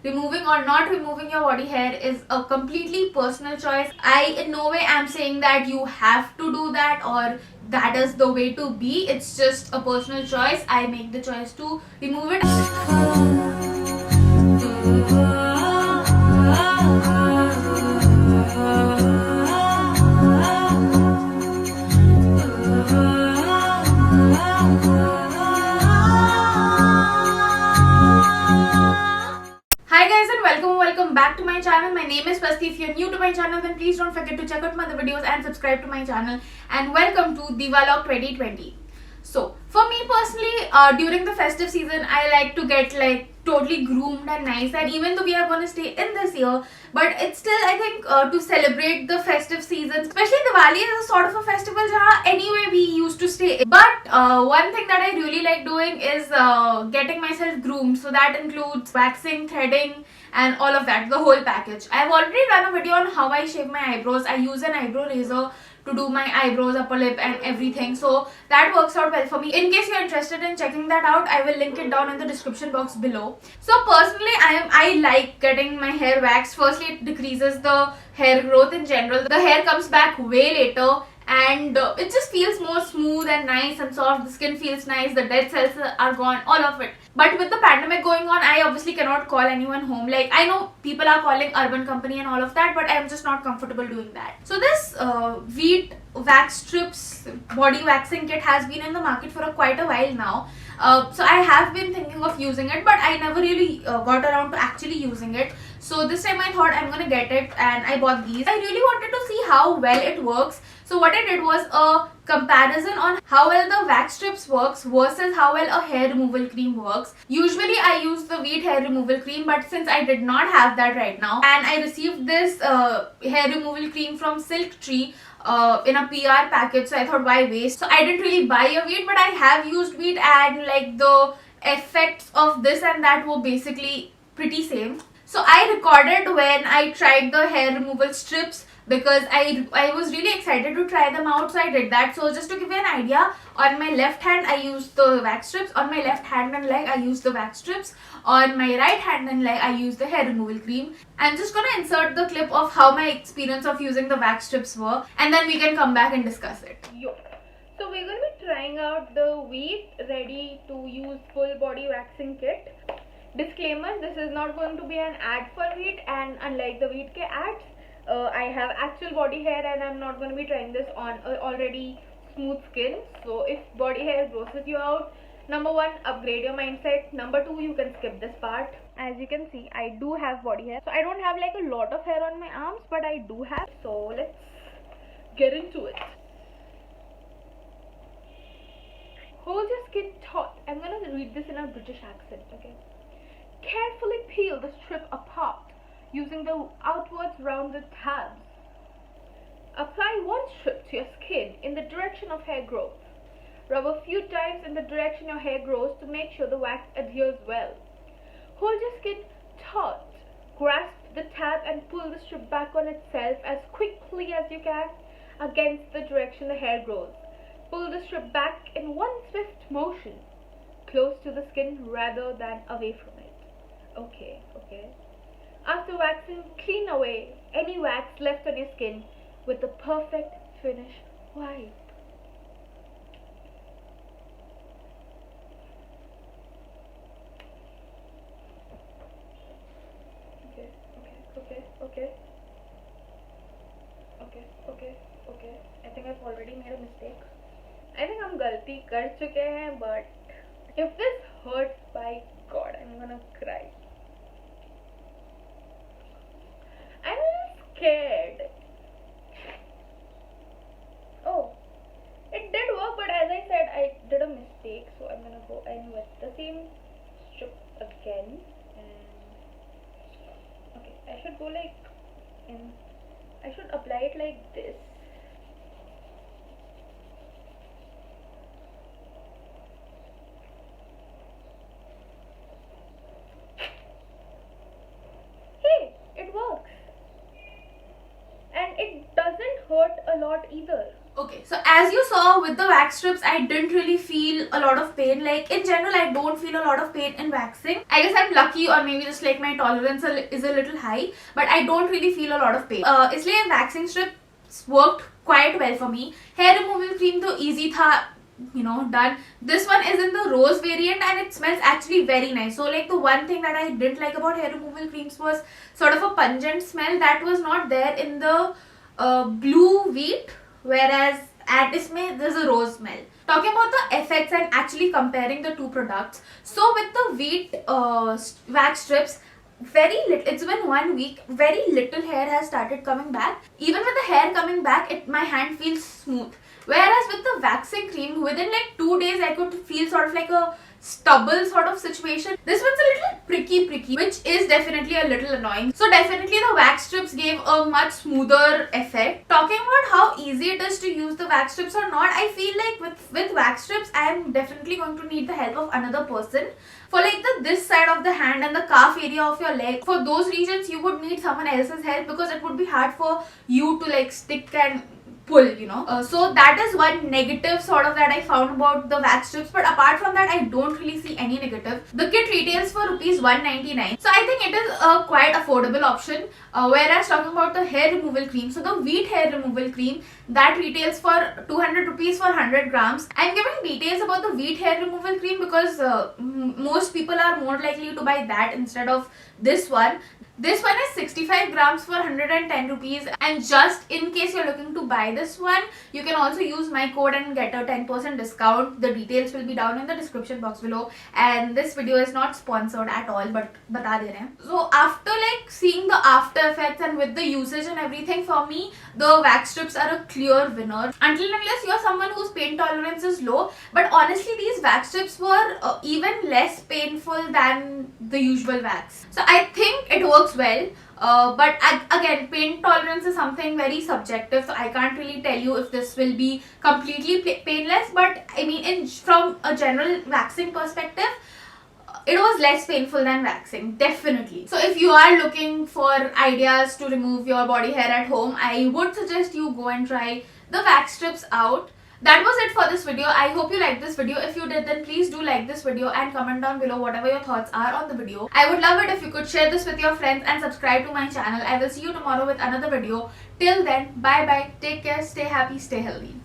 removing or not removing your body hair is a completely personal choice. I in no way am saying that you have to do that or that is the way to be. It's just a personal choice. I make the choice to remove it. Hi guys and welcome back to my channel. My name is Pasti. If you're new to my channel then please don't forget to check out my other videos and subscribe to my channel, and welcome to Diwalog 2020. So for me personally, during the festive season I like to get like totally groomed and nice, and even though we are going to stay in this year, but it's still I think to celebrate the festive season, especially Diwali is a sort of a festival jahan anyway we used to stay. But one thing that I really like doing is getting myself groomed. So that includes waxing, threading and all of that, the whole package. I've already done a video on how I shave my eyebrows. I use an eyebrow razor to do my eyebrows, upper lip and everything, so that works out well for me. In case you're interested in checking that out, I will link it down in the description box below. So personally I like getting my hair waxed. Firstly, it decreases the hair growth in general. The hair comes back way later and it just feels more smooth and nice and soft. The skin feels nice, the dead cells are gone, all of it. But with the pandemic going on, I obviously cannot call anyone home. Like, I know people are calling Urban Company and all of that, but I'm just not comfortable doing that. So this Veet wax strips body waxing kit has been in the market for quite a while now. So I have been thinking of using it, but I never really got around to actually using it. So this time I thought I'm gonna get it and I bought these. I really wanted to see how well it works. So what I did was a comparison on how well the wax strips works versus how well a hair removal cream works. Usually I use the Veet hair removal cream, but since I did not have that right now and I received this hair removal cream from Silk Tree in a PR package, so I thought why waste. So I didn't really buy a Veet, but I have used Veet and like the effects of this and that were basically pretty same. So I recorded when I tried the hair removal strips because I was really excited to try them out, so I did that. So just to give you an idea, on my left hand I used the wax strips, on my left hand and leg I used the wax strips, on my right hand and leg I used the hair removal cream. I'm just gonna insert the clip of how my experience of using the wax strips were, and then we can come back and discuss it. So we're going to be trying out the Veet ready to use full body waxing kit. Disclaimer, this is not going to be an ad for Veet, and unlike the Veet ke ads, I have actual body hair and I'm not going to be trying this on already smooth skin. So if body hair grosses you out, number one, upgrade your mindset. Number two, you can skip this part. As you can see, I do have body hair. So I don't have like a lot of hair on my arms, but I do have. So let's get into it. Hold your skin taut. I'm going to read this in a British accent, okay? Carefully peel the strip apart using the outwards rounded tabs. Apply one strip to your skin in the direction of hair growth. Rub a few times in the direction your hair grows to make sure the wax adheres well. Hold your skin taut. Grasp the tab and pull the strip back on itself as quickly as you can against the direction the hair grows. Pull the strip back in one swift motion, close to the skin rather than away from it. Okay. After waxing, clean away any wax left on your skin with the perfect finish wipe. Okay. I think I've already made a mistake. I think I'm galti kar chuke hain, but if this hurts, by God, I'm gonna cry. I'm scared. Oh, it did work, but as I said, I did a mistake, so I'm gonna go in with the same strip again. And okay, I should go like in. I should apply it like this. Hey, it works. And it doesn't hurt a lot either. Okay, so as you saw with the wax strips, I didn't really feel a lot of pain. Like in general, I don't feel a lot of pain in waxing. I guess I'm lucky, or maybe just like my tolerance is a little high, but I don't really feel a lot of pain. इसलिए waxing strips worked quite well for me. Hair removal cream तो easy था, you know, done. This one is in the rose variant and it smells actually very nice. So like the one thing that I didn't like about hair removal creams was sort of a pungent smell that was not there in the blue wheat, whereas at isme there's a rose smell. Talking about the effects and actually comparing the two products, so with the wheat wax strips, very little, it's been 1 week, very little hair has started coming back. Even with the hair coming back, my hand feels smooth. Whereas with the waxing cream, within like 2 days I could feel sort of like a stubble sort of situation. This one's a little pricky, which is definitely a little annoying. So definitely the wax strips gave a much smoother effect. Talking about how easy it is to use the wax strips or not, I feel like with wax strips I am definitely going to need the help of another person. For like this side of the hand and the calf area of your leg, for those regions you would need someone else's help because it would be hard for you to like stick and pull, you know. So that is one negative sort of that I found about the wax strips, but apart from that I don't really see any negative. The kit retails for rupees 199, so I think it is a quite affordable option. Whereas talking about the hair removal cream, so the wheat hair removal cream, that retails for 200 rupees for 100 grams. I'm giving details about the wheat hair removal cream because most people are more likely to buy that instead of this one. This one is 65 grams for 110 rupees, and just in case you're looking to buy this one, you can also use my code and get a 10% discount. The details will be down in the description box below, and this video is not sponsored at all, but bata de rahe hain. So after like seeing the after effects and with the usage and everything, for me the wax strips are a clear winner, until and unless you're someone whose pain tolerance is low. But honestly, these wax strips were even less painful than the usual wax, so I think it works well. But again, pain tolerance is something very subjective, so I can't really tell you if this will be completely painless. But I mean, from a general waxing perspective, it was less painful than waxing, definitely. So if you are looking for ideas to remove your body hair at home, I would suggest you go and try the wax strips out. That was it for this video. I hope you liked this video. If you did, then please do like this video and comment down below whatever your thoughts are on the video. I would love it if you could share this with your friends and subscribe to my channel. I will see you tomorrow with another video. Till then, bye bye, take care, stay happy, stay healthy.